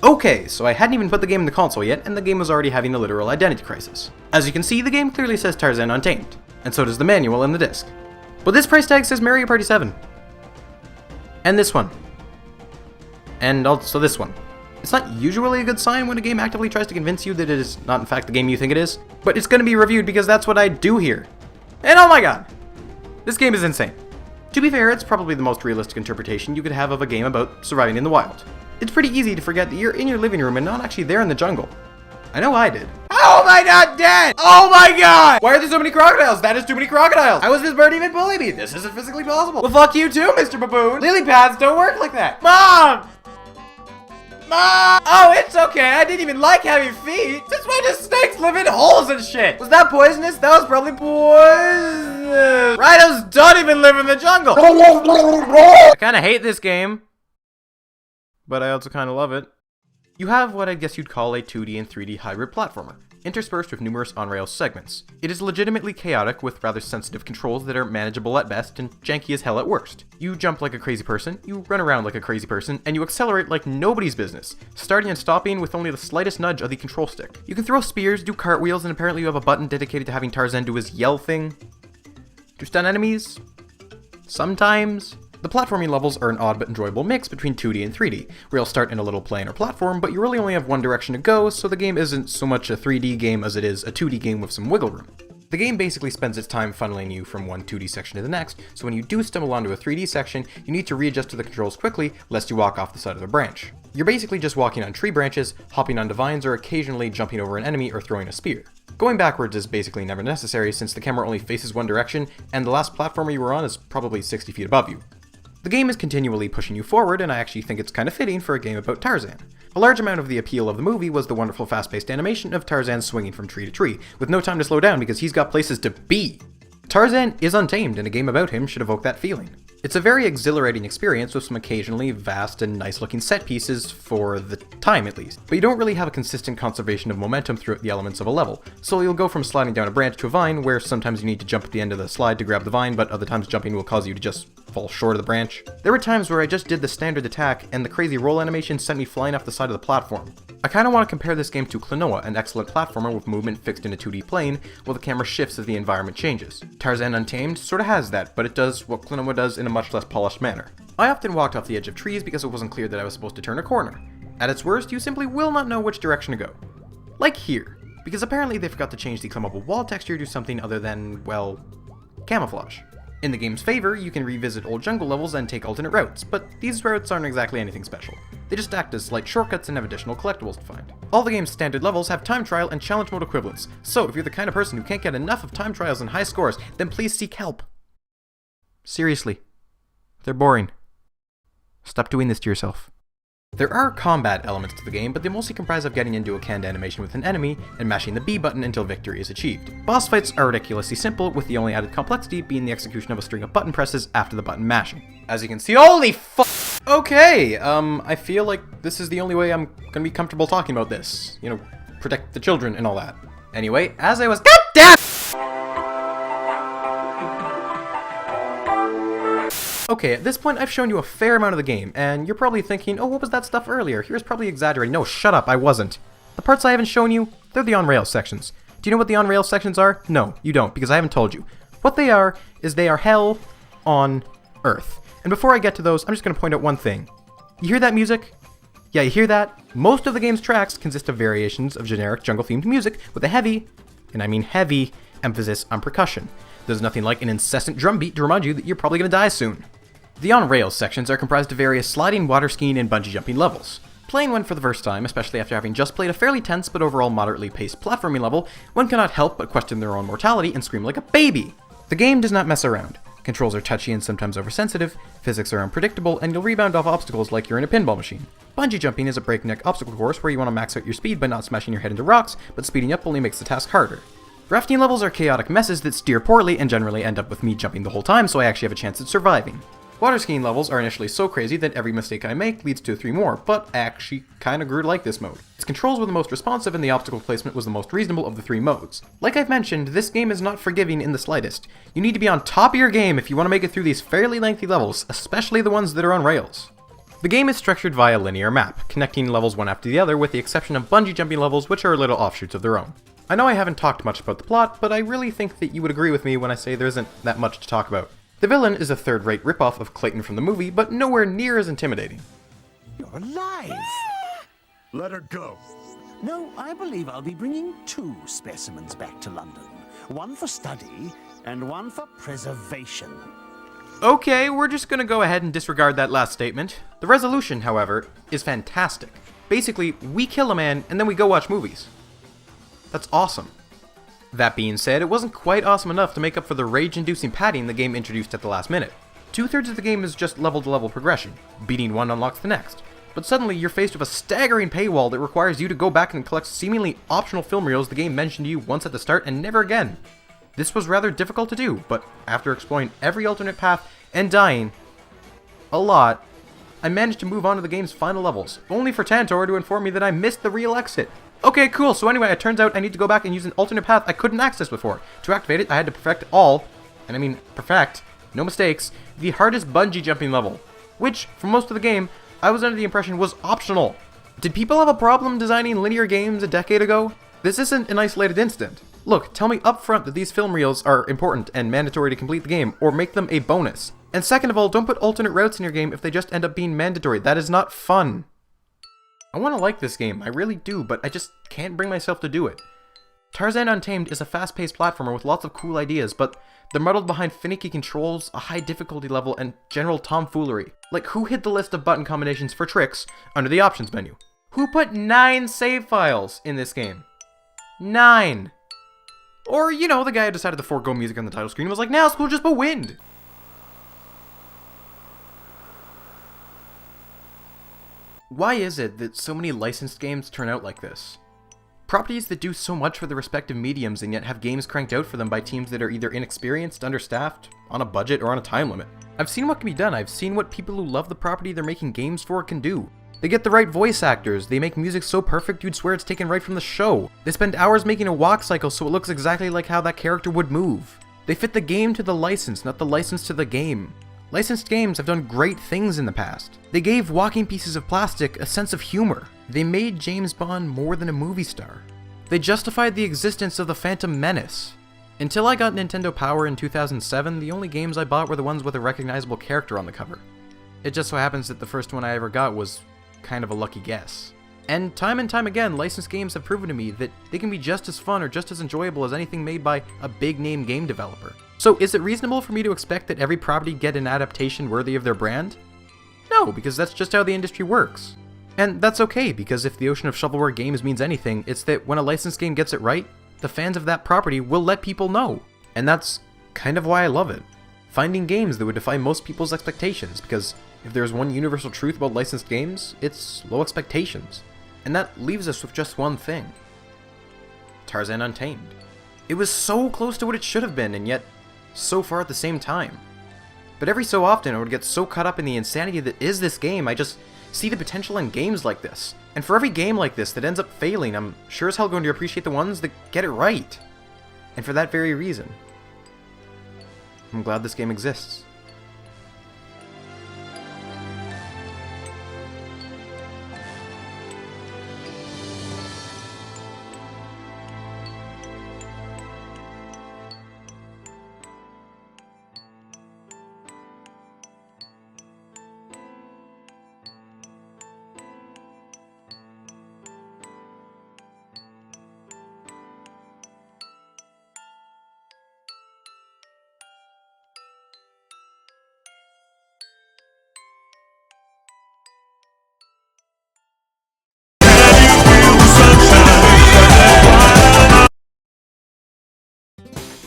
Okay, so I hadn't even put the game in the console yet, and the game was already having a literal identity crisis. As you can see, the game clearly says Tarzan Untamed, and so does the manual and the disc. But this price tag says Mario Party 7. And this one. And also this one. It's not usually a good sign when a game actively tries to convince you that it is not in fact the game you think it is, but it's going to be reviewed because that's what I do here. And oh my god! This game is insane. To be fair, it's probably the most realistic interpretation you could have of a game about surviving in the wild. It's pretty easy to forget that you're in your living room and not actually there in the jungle. I know I did. How am I not dead? Oh my god! Why are there so many crocodiles? That is too many crocodiles! How is this bird even bullying me? This isn't physically possible. Well, fuck you too, Mr. Baboon! Lily pads don't work like that. Mom! Mom! Oh, it's okay. I didn't even like having feet. Since when do snakes live in holes and shit? Was that poisonous? That was probably poisonous. Rhinos don't even live in the jungle. I kinda hate this game, but I also kinda love it. You have what I guess you'd call a 2D and 3D hybrid platformer, interspersed with numerous on-rails segments. It is legitimately chaotic with rather sensitive controls that are manageable at best and janky as hell at worst. You jump like a crazy person, you run around like a crazy person, and you accelerate like nobody's business, starting and stopping with only the slightest nudge of the control stick. You can throw spears, do cartwheels, and apparently you have a button dedicated to having Tarzan do his yell thing. To stun enemies? Sometimes. The platforming levels are an odd but enjoyable mix between 2D and 3D, where you'll start in a little planar platform, but you really only have one direction to go, so the game isn't so much a 3D game as it is a 2D game with some wiggle room. The game basically spends its time funneling you from one 2D section to the next, so when you do stumble onto a 3D section, you need to readjust to the controls quickly, lest you walk off the side of the branch. You're basically just walking on tree branches, hopping onto vines, or occasionally jumping over an enemy or throwing a spear. Going backwards is basically never necessary since the camera only faces one direction, and the last platformer you were on is probably 60 feet above you. The game is continually pushing you forward, and I actually think it's kind of fitting for a game about Tarzan. A large amount of the appeal of the movie was the wonderful fast-paced animation of Tarzan swinging from tree to tree, with no time to slow down because he's got places to be. Tarzan is untamed, and a game about him should evoke that feeling. It's a very exhilarating experience with some occasionally vast and nice-looking set pieces, for the time at least. But you don't really have a consistent conservation of momentum throughout the elements of a level, so you'll go from sliding down a branch to a vine, where sometimes you need to jump at the end of the slide to grab the vine, but other times jumping will cause you to just fall short of the branch. There were times where I just did the standard attack, and the crazy roll animation sent me flying off the side of the platform. I kinda want to compare this game to Klonoa, an excellent platformer with movement fixed in a 2D plane, while the camera shifts as the environment changes. Tarzan Untamed sorta has that, but it does what Klonoa does in a much less polished manner. I often walked off the edge of trees because it wasn't clear that I was supposed to turn a corner. At its worst, you simply will not know which direction to go. Like here, because apparently they forgot to change the climbable wall texture to something other than, well, camouflage. In the game's favor, you can revisit old jungle levels and take alternate routes, but these routes aren't exactly anything special. They just act as slight shortcuts and have additional collectibles to find. All the game's standard levels have time trial and challenge mode equivalents, so if you're the kind of person who can't get enough of time trials and high scores, then please seek help. Seriously. They're boring. Stop doing this to yourself. There are combat elements to the game, but they mostly comprise of getting into a canned animation with an enemy and mashing the B button until victory is achieved. Boss fights are ridiculously simple, with the only added complexity being the execution of a string of button presses after the button mashing. As you can see, holy f***! Okay, I feel like this is the only way I'm gonna be comfortable talking about this. You know, protect the children and all that. Anyway, as I was— God damn! Okay, at this point I've shown you a fair amount of the game, and you're probably thinking, oh, what was that stuff earlier? He was probably exaggerating. No, shut up, I wasn't. The parts I haven't shown you, they're the on-rails sections. Do you know what the on-rails sections are? No, you don't, because I haven't told you. What they are, is they are hell on Earth. And before I get to those, I'm just going to point out one thing. You hear that music? Yeah, you hear that? Most of the game's tracks consist of variations of generic jungle-themed music with a heavy, and I mean heavy, emphasis on percussion. There's nothing like an incessant drum beat to remind you that you're probably going to die soon. The on-rails sections are comprised of various sliding, water skiing, and bungee jumping levels. Playing one for the first time, especially after having just played a fairly tense but overall moderately paced platforming level, one cannot help but question their own mortality and scream like a baby. The game does not mess around. Controls are touchy and sometimes oversensitive, physics are unpredictable, and you'll rebound off obstacles like you're in a pinball machine. Bungee jumping is a breakneck obstacle course where you want to max out your speed by not smashing your head into rocks, but speeding up only makes the task harder. Rafting levels are chaotic messes that steer poorly and generally end up with me jumping the whole time, so I actually have a chance at surviving. Water skiing levels are initially so crazy that every mistake I make leads to 3 more, but I actually kinda grew to like this mode. Its controls were the most responsive and the obstacle placement was the most reasonable of the 3 modes. Like I've mentioned, this game is not forgiving in the slightest. You need to be on top of your game if you want to make it through these fairly lengthy levels, especially the ones that are on rails. The game is structured via a linear map, connecting levels one after the other with the exception of bungee jumping levels, which are little offshoots of their own. I know I haven't talked much about the plot, but I really think that you would agree with me when I say there isn't that much to talk about. The villain is a third-rate ripoff of Clayton from the movie, but nowhere near as intimidating. You're alive! Let her go. No, I believe I'll be bringing 2 specimens back to London. One for study, and one for preservation. Okay, we're just gonna go ahead and disregard that last statement. The resolution, however, is fantastic. Basically, we kill a man, and then we go watch movies. That's awesome. That being said, it wasn't quite awesome enough to make up for the rage-inducing padding the game introduced at the last minute. 2/3 of the game is just level-to-level progression. Beating one unlocks the next. But suddenly, you're faced with a staggering paywall that requires you to go back and collect seemingly optional film reels the game mentioned to you once at the start and never again. This was rather difficult to do, but after exploring every alternate path and dying a lot, I managed to move on to the game's final levels, only for Tantor to inform me that I missed the real exit. Okay, cool, so anyway, it turns out I need to go back and use an alternate path I couldn't access before. To activate it, I had to perfect all, and I mean perfect, no mistakes, the hardest bungee jumping level, which, for most of the game, I was under the impression was optional. Did people have a problem designing linear games a decade ago? This isn't an isolated incident. Look, tell me up front that these film reels are important and mandatory to complete the game, or make them a bonus. And second of all, don't put alternate routes in your game if they just end up being mandatory. That is not fun. I want to like this game, I really do, but I just can't bring myself to do it. Tarzan Untamed is a fast-paced platformer with lots of cool ideas, but they're muddled behind finicky controls, a high difficulty level, and general tomfoolery. Like, who hid the list of button combinations for tricks under the options menu? Who put 9 save files in this game? 9! Or, you know, the guy who decided to forego music on the title screen was like, now we'll just put wind! Why is it that so many licensed games turn out like this? Properties that do so much for their respective mediums and yet have games cranked out for them by teams that are either inexperienced, understaffed, on a budget, or on a time limit. I've seen what can be done, I've seen what people who love the property they're making games for can do. They get the right voice actors, they make music so perfect you'd swear it's taken right from the show. They spend hours making a walk cycle so it looks exactly like how that character would move. They fit the game to the license, not the license to the game. Licensed games have done great things in the past. They gave walking pieces of plastic a sense of humor. They made James Bond more than a movie star. They justified the existence of the Phantom Menace. Until I got Nintendo Power in 2007, the only games I bought were the ones with a recognizable character on the cover. It just so happens that the first one I ever got was kind of a lucky guess. And time again, licensed games have proven to me that they can be just as fun or just as enjoyable as anything made by a big-name game developer. So is it reasonable for me to expect that every property get an adaptation worthy of their brand? No, because that's just how the industry works. And that's okay, because if the ocean of shovelware games means anything, it's that when a licensed game gets it right, the fans of that property will let people know. And that's kind of why I love it. Finding games that would defy most people's expectations, because if there's one universal truth about licensed games, it's low expectations. And that leaves us with just one thing. Tarzan Untamed. It was so close to what it should have been, and yet so far at the same time. But every so often I would get so caught up in the insanity that is this game, I just see the potential in games like this. And for every game like this that ends up failing, I'm sure as hell going to appreciate the ones that get it right. And for that very reason, I'm glad this game exists.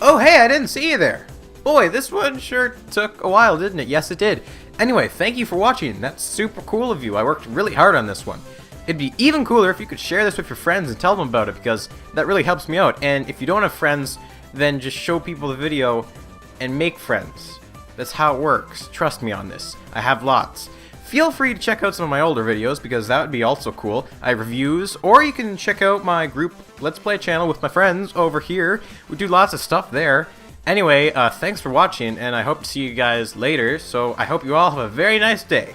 Oh hey, I didn't see you there! Boy, this one sure took a while, didn't it? Yes, it did. Anyway, thank you for watching. That's super cool of you. I worked really hard on this one. It'd be even cooler if you could share this with your friends and tell them about it, because that really helps me out. And if you don't have friends, then just show people the video and make friends. That's how it works. Trust me on this. I have lots. Feel free to check out some of my older videos, because that would be also cool. I have reviews, or you can check out my group Let's Play channel with my friends over here. We do lots of stuff there. Anyway, thanks for watching, and I hope to see you guys later, so I hope you all have a very nice day.